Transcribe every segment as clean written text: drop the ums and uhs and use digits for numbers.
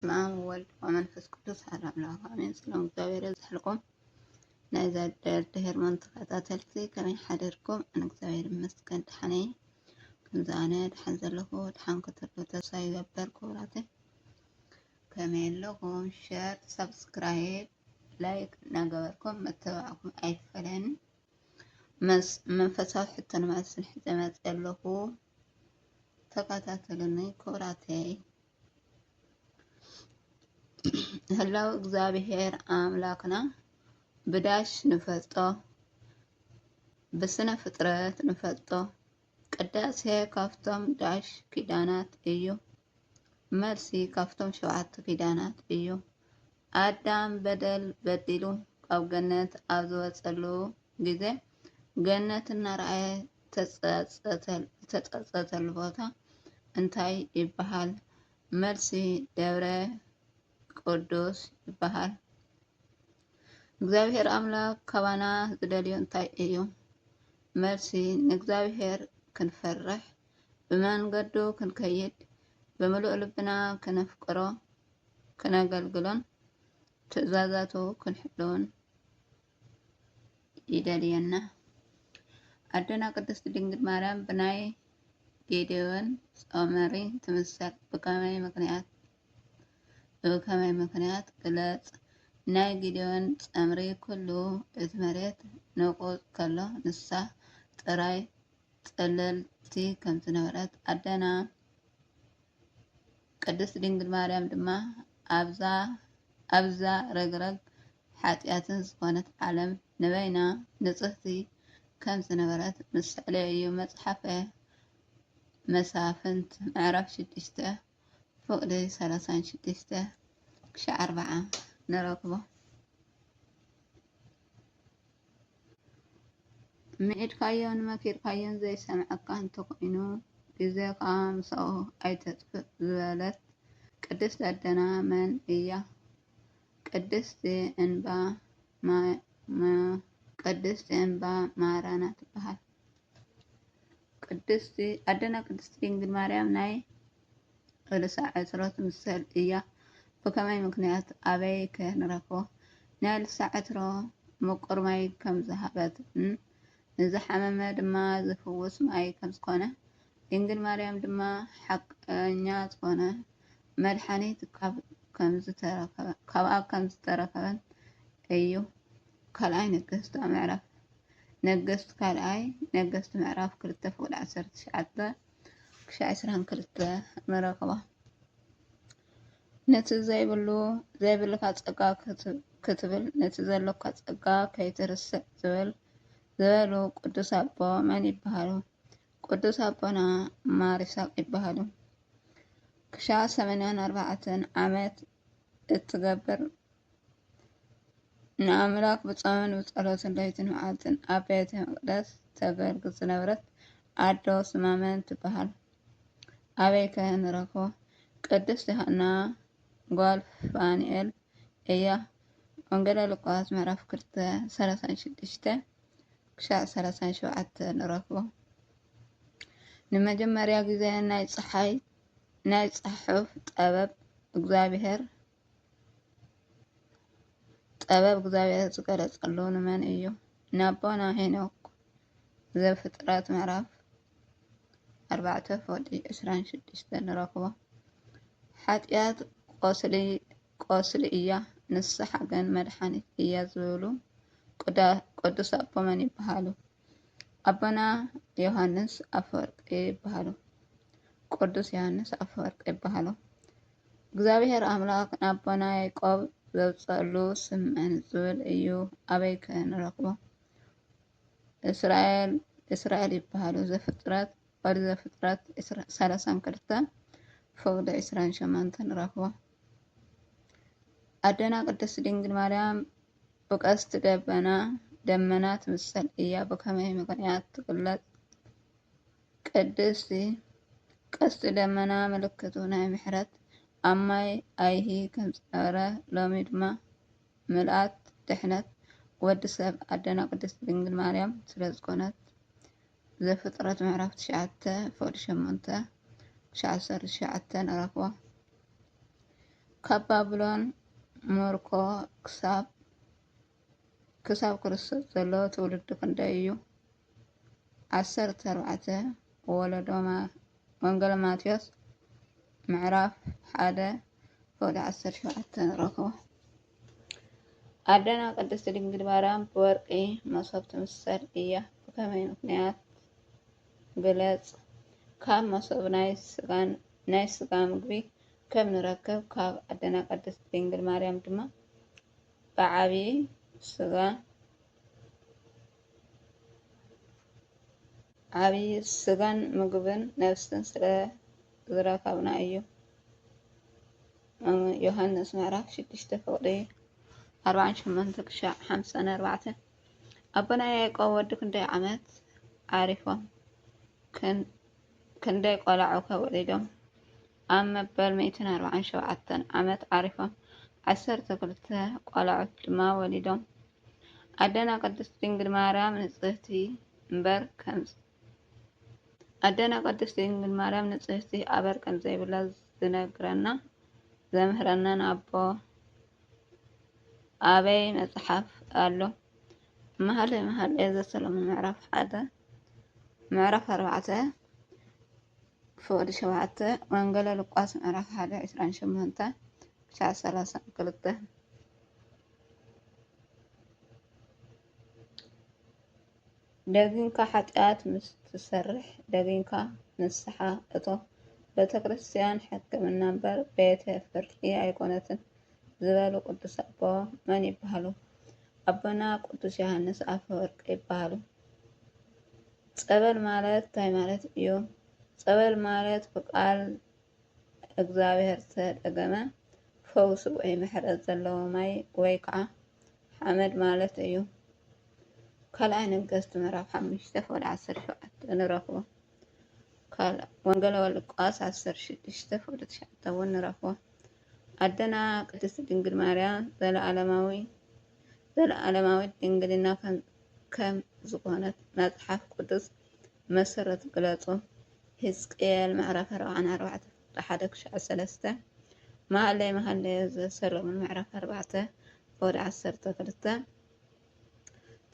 በስመ አብ ወወልድ ወመንፈስ ቅዱስ አሐዱ አምላክ አሜን። ሰላም እግዚአብሔር ይብዛልኩም። ናይ ዘድሕር ተከታተልቲ ከመይ ሓደርኩም? ኣነ እግዚአብሔር ይመስገን ደሓነ እየ። ከምዚ ኣነ ድሓን ዘለኹ ድሓን ክትህሉ ተስፋ ይገበር። ክቡራተይ ከመይ ኣለኹም? ሸር ሰብስክራይብ ላይክ እናገበርኩም መተባዕኩም ኣይትፈለኒ። መንፈሳዊ ሕቶ ንመስል ሒዘ መፅእ ኣለኹ። ተከታተሉኒ ክቡራተይ። ህላው እግዚአብሔር አምላክና ብዳሽ ንፈልጦ ብስነ ፍጥረት ንፈልጦ ቅዳሴ ካፍቶም ዳሽ ኪዳናት እዩ። መልሲ ካፍቶም 7 ኪዳናት እዩ። አዳም በደል በዲሉ ካብ ገነት ኣብ ዝወፀሉ ግዜ ገነት እናረኣየ ተፀፀተሉ ቦታ እንታይ ይበሃል? መልሲ ደብረ ቅዱስ ይበሃል። እግዚአብሔር አምላክ ካባና ዝደልዮ እንታይ እዩ? መልሲ ንእግዚአብሔር ክንፈርሕ ብመንገዱ ክንከይድ ብምሉእ ልብና ክነፍቅሮ ክነገልግሎን ትእዛዛቱ ክንሕልውን ይደልየና። ኣዴና ቅድስቲ ድንግል ማርያም ብናይ ጌዴዎን ጾመሪ ትምሰል። ብከመይ ምክንያት ግለጽ። ናይ ጌዴዎን ጸምሪ ኩሉ እቲ መሬት ንቑፅ ከሎ ንሳ ጥራይ ጸለልቲ ከም ዝነበረት ኣዴና ቅድስቲ ድንግል ማርያም ድማ ኣብዛ ረግረግ ሓጢኣትን ዝኾነት ዓለም ንበይና ንጽህቲ ከም ዝነበረት ምሳሌ እዩ። መጽሓፈ መሳፍንት ምዕራፍ 6 ፍቅዲ 36 ክሻዕ 40 ንረክቦ። ምዒድካዮን መኪርካዮን ዘይሰምዐካ እንተኮይኑ ግዜካ ምስኡ ኣይተጥፍእ ዝበለት ቅድስቲ ኣዴና መን እያ? ቅድስቲ እንባ ማርያና ትበሃል። ኣዴና ቅድስቲ ድንግል ማርያም ናይ ርእሳ ዕትሮ ትምሰል እያ። ብከመይ ምክንያት ኣበይ ከ ንረክቦ? ናይ ርእሳ ዕትሮ ምቁር ማይ ከም ዝሃበት ንዝሓመመ ድማ ዝፍውስ ማይ ከም ዝኾነ ድንግል ማርያም ድማ ሓቀኛ ዝኾነ መድሓኒት ካብኣ ከም ዝተረከበን እዩ። ካልኣይ ነገስት ምዕራፍ ነገስት ካልኣይ ነገስት ምዕራፍ 2 ፍቅዲ 19 ክሻዕ 22 ንረክቦ። ነቲ ዘይብልካ ፀጋ ክትብል ነቲ ዘለካ ፀጋ ከይትርስዕ ዝበሉ ቅዱስ ኣቦ መን ይበሃሉ? ቅዱስ ኣቦና ማርሳቅ ይበሃሉ። ክሻዕ 84 ዓመት እትገብር ንኣምላክ ብፆምን ብፀሎትን ለይትን መዓልትን ኣብ ቤተ መቅደስ ተገልግል ዝነበረት ኣዶ ስማ መን ትበሃል? ኣበይ ከ ንረክቦ? ቅድስት ዮሃና ጓል ፋኑኤል እያ። ወንጌል ሉቃስ ምዕራፍ 2 36 ክሻዕ 37 ንረክቦ። ንመጀመርያ ግዜ ናይ ጽሑፍ ጥበብ እግዚአብሔር ዝገለጸሉ ንመን እዩ? ንኣቦና ሄኖክ ዘፍጥረት ምዕራፍ 4 ፍቅዲ 26 ንረክቦ። ሓጢኣት ቆስሊ እያ ንስሓ ግን መድሓኒት እያ ዝብሉ ቅዱስ ኣቦ መን ይበሃሉ? ኣቦና ዮሃንስ ኣፈወርቂ ይበሃሉ። ቅዱስ ዮሃንስ ኣፈወርቂ ይበሃሉ። እግዚአብሔር ኣምላክ ንኣቦና ያዕቆብ ዘውፀሉ ስም መን ዝብል እዩ? ኣበይ ከ ንረክቦ? እስራኤል ይበሃሉ። ዘፍጥረት 32 ፍቅዲ 28 ንረክቦ። ኣዴና ቅድስቲ ድንግል ማርያም ብቀስቲ ደመና ትምሰል እያ። ብከመይ ምክንያት ትግለጽ? ቀስቲ ደመና ምልክቱ ናይ ምሕረት ኣብ ማይ ኣይሂ ከም ዝነበረ ሎሚ ድማ ምልኣት ድሕነት ወዲ ሰብ ኣዴና ቅድስቲ ድንግል ማርያም ስለ ዝኮነት። ዘፍጥረት ምዕራፍ 9 ፍቅዲ 8 ክሻዕ 19 ንረክቦ። ካብ ባብሎን ሞርኮ ክሳብ ክርስቶስ ዘሎ ትውልዲ ክንደይ እዩ? 14 ወንጌል ማቴዎስ ምዕራፍ 1:17 ንረክቦ። ኣደና ቅድስት ድንግል ማርያም ብወርቂ መሶብ ትምሰል እያ። ብከመይ ምክንያት ግለጽ? ካብ መሶብ ናይ ስጋ ምግቢ ከም ንረክብ ካብ ኣደና ቅድስት ድንግል ማርያም ድማ ብዓብይ ስጋን ምግብን ነፍስን ስለ ዝረከብና እዩ። ዮሃንስ ምዕራፍ 6:48-54 ኣቦና ያዕቆብ ወዲ ክንደይ ዓመት ዓሪፎም ክንደይ ቆልዑ ወሊዶም? ኣብ መበል 147 ዓመት ዓሪፎም 12 ቆልዑት ድማ ወሊዶም። ኣደና ቅድስት ድንግል ማርያም ንጽህቲ ኣበር ከም ዘይብላ ዝነግረና ዘምህረናን ኣበይ መጽሓፍ ኣሎ? መኃልየ ዘሰሎሞን ምዕራፍ 4:7 ወንጌል ሉቃስ ምዕራፍ 1:28-32 ደጊንካ ሓጢኣት ምስ ትሰርሕ ደጊንካ ንስሓ እቶ ቤተ ክርስቲያን ሕክምና እምበር ቤተ ፍርዲ ኣይኮነትን ዝበሉ ቅዱስ ኣቦ መን ይበሃሉ? ኣቦና ቅዱስ ዮሃንስ ኣፈወርቅ ይበሃሉ። ጸበል ማለት እንታይ ማለት እዩ? ጸበል ማለት ብቃል እግዚአብሔር ዝተደገመ ፈውሲ ወይ ምሕረት ዘለዎ ማይ ወይ ከዓ ሓመድ ማለት እዩ። ካልኣይ ነገሥት ምዕራፍ 5:17 ንረክቦ። ወንጌል ሉቃስ 10:6-9 እውን ንረክቦ። ኣደና ቅድስት ድንግል ማርያም ዘለዓለማዊት ድንግልና ከም ዝኾነት መጽሓፍ ቅዱስ መሰረት ግለጹ። ሕዝቅኤል ምዕራፍ 44:1-3 መኃልየ ዘሰሎሞን ምዕራፍ 4:12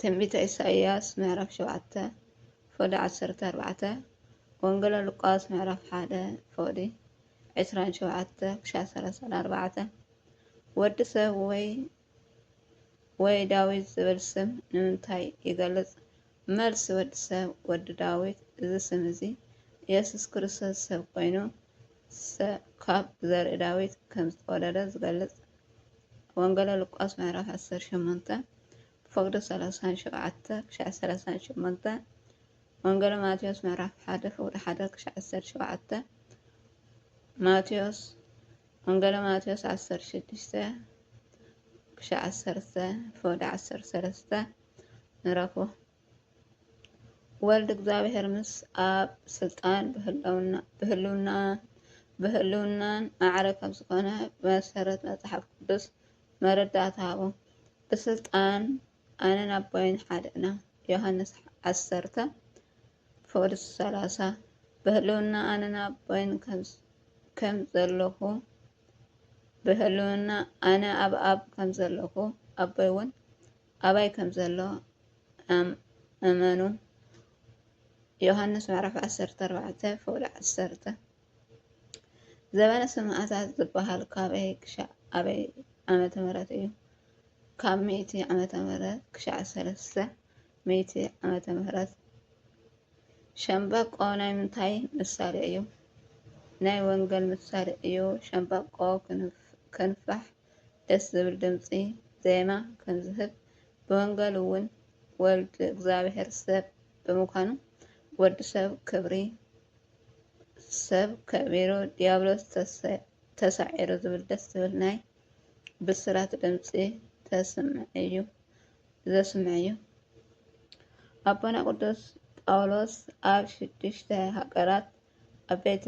ትንቢተ ኢሳይያስ ምዕራፍ 7:14 ወንጌል ሉቃስ ምዕራፍ 1:27-34 ወዲ ሰብ ወይ ዳዊት ዝብል ስም ንምንታይ ይገልጽ? መልሲ ወዲ ሰብ ወዲ ዳዊት። እዚ ስም እዚ ኢየሱስ ክርስቶስ ሰብ ኮይኑ ካብ ዘርኢ ዳዊት ከም ዝተወለደ ዝገልጽ። ወንጌል ሉቃስ ምዕራፍ 18:37-38 ወንጌል ማቴዎስ ምዕራፍ 1:1-17 ወንጌል ማቴዎስ 16:10-13 ንረክቦ። ወልድ እግዚአብሔር ምስ ኣብ ስልጣን ብህልውናን ማዕረ ከም ዝኾነ ብመሰረት መጽሓፍ ቅዱስ መረዳእታ ሃቦ። ብስልጣን ኣነን ኣቦይን ሓደ ኢና ዮሃንስ 10:30 ብህልውና ኣነን ኣቦይን ከም ዘለኹ ብህልውና ኣነ ኣብ ኣብ ከም ዘለኹ ኣቦይ እውን ኣባይ ከም ዘሎ እመኑ። ዮሃንስ ምዕራፍ 14:10 ዘበነ ሰማዕታት ዝበሃል ካብ ኣበይ ዓመተ ምህረት እዩ? ካብ 100 ዓመተ ምህረት ክሳብ 300 ዓመተ ምህረት። ሸምበቆ ናይ ምንታይ ምሳሌ እዩ? ናይ ወንጌል ምሳሌ እዩ። ሸምበቆ ክንፋሕ ደስ ዝብል ድምፂ ዜማ ከም ዝህብ ብወንጌል እውን ወልድ እግዚአብሔር ሰብ ብምዃኑ ወዲ ሰብ ከቢሩ ዲያብሎስ ተሳዒሩ ዝብል ደስ ዝብል ናይ ብስራት ድምፂ ዘስምዕ እዩ። ኣቦና ቅዱስ ጳውሎስ ኣብ 6 ሃገራት ኣቤተ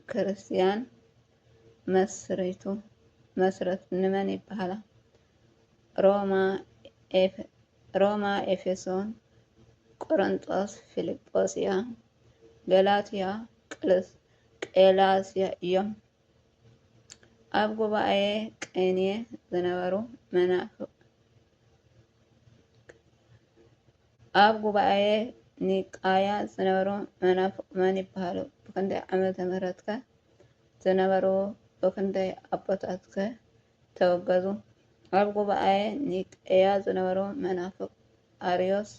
ክርስቲያን መስረቱ ንመን ይበሃላ? ሮማ፣ ኤፌሶን፣ ቆሮንጦስ፣ ፊልጶስያ፣ ገላትያ፣ ቄላስያ እዮም። ኣብ ጉባኤ ቅኔ ዝነበሩ መናፍቅ ኣብ ጉባኤ ኒቃያ ዝነበሩ መናፍቅ መን ይበሃሉ? ብክንደይ ዓመተ ምህረት ከ ዝነበሩ? ብክንደይ ኣቦታት ከ ተወገዙ? ኣብ ጉባኤ ኒቅያ ዝነበሩ መናፍቅ ኣርዮስ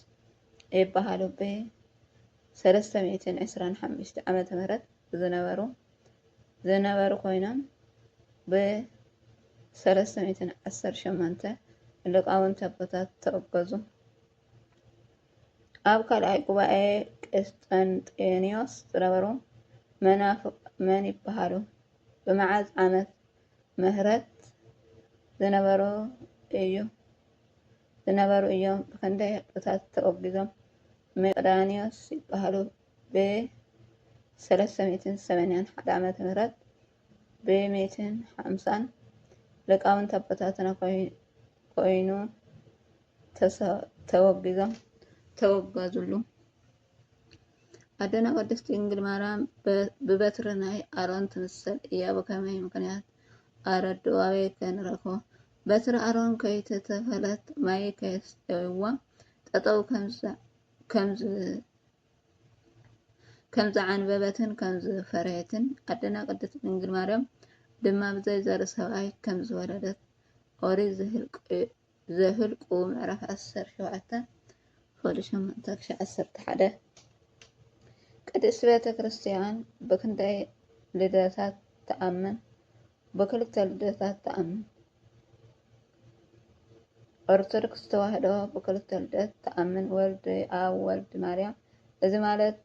ይበሃሉ። ብ325 ዓመተ ምህረት ዝነበሩ ኮይኖም ብ318 ሊቃውንቲ ኣቦታት ተወገዙ። ኣብ ካልኣይ ጉባኤ ቆስጠንጢኖስ ዝነበሩ መናፍቅ መን ይበሃሉ? ብመዓዝ ዓመተ ምህረት ዝነበሩ እዮም? ብክንደይ ኣቦታት ተወጊዞም? መቅዳንዮስ ይበሃሉ። ብ381 ዓመተ ምህረት ብ150 ሊቃውንቲ ኣቦታትና ኮይኑ ተወገዙሉ። ኣዴና ቅድስት ድንግል ማርያም ብበትሪ ናይ ኣሮን ትምሰል እያ። ብከመይ ምክንያት ኣረድኡ ኣበይ ከንረክቦ? በትሪ ኣሮን ከይተተኸለት ማይ ከየስተይዋ ጠጠው ከምዝዓንበበትን ከምዝፈረየትን ኣዴና ቅድስት ድንግል ማርያም ድማ ብዘይ ዘርኢ ሰብኣይ ከምዝወለደት ኦሪት ዘኍልቍ ምዕራፍ 17 11 ቅድስት ቤተ ክርስቲያን ብክንደይ ልደታት ተኣምን? ብክልተ ልደታት ተኣምን። ኦርቶዶክስ ተዋህዶ ብክልተ ልደት ተኣምን። ወልዲ ኣብ ወልዲ ማርያም። እዚ ማለት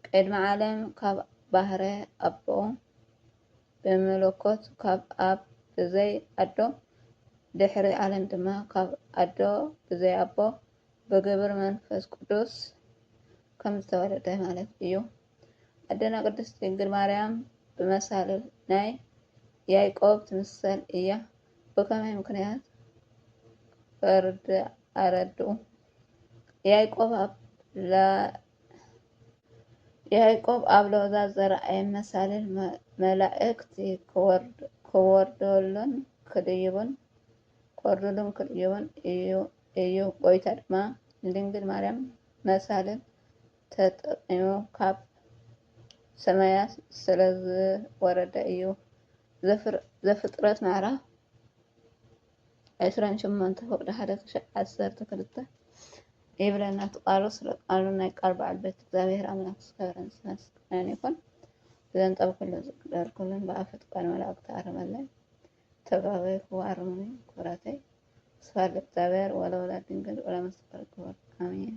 ቅድመ ዓለም ካብ ባህረ ኣቦኡ ብመለኮት ካብ ኣብ ብዘይ ኣዶ ድሕሪ ዓለም ድማ ካብ ኣዶ ብዘይ ኣቦ ብግብሪ መንፈስ ቅዱስ ከም ዝተወለደ ማለት እዩ። ኣዴና ቅድስት ድንግል ማርያም ብመሳልል ናይ ያዕቆብ ትምሰል እያ። ብከመይ ምክንያት ኣረድኡ? ያዕቆብ ኣብ ሎዛ ዘርኣየ መሳልል መላእክቲ ክወርዱሉን ክድይቡን እዩ። ጎይታ ድማ ንድንግል ማርያም መሳልል ተጠቂሙ ካብ ሰማያት ስለዝወረደ እዩ። ዘፍጥረት ምዕራፍ 28 ፍቅዲ 1-12 ይብለና እቲ ቃሉ። ስለ ቃሉ ናይ ቃል በዓል ቤት እግዚአብሔር ኣምላክ ዝከበረን ዝመስገን ይኹን። ብዘንጠብ ኩሉ ዝቅደር ኩሉን ብኣፈት ቃል መላእክቲ ኣረመላይ ተጋበይኩ ኣርሙኒ ኩራተይ ስፋል እግዚአብሔር ወለወላድ ድንግል ወለመስቀል ክቡር አሜን።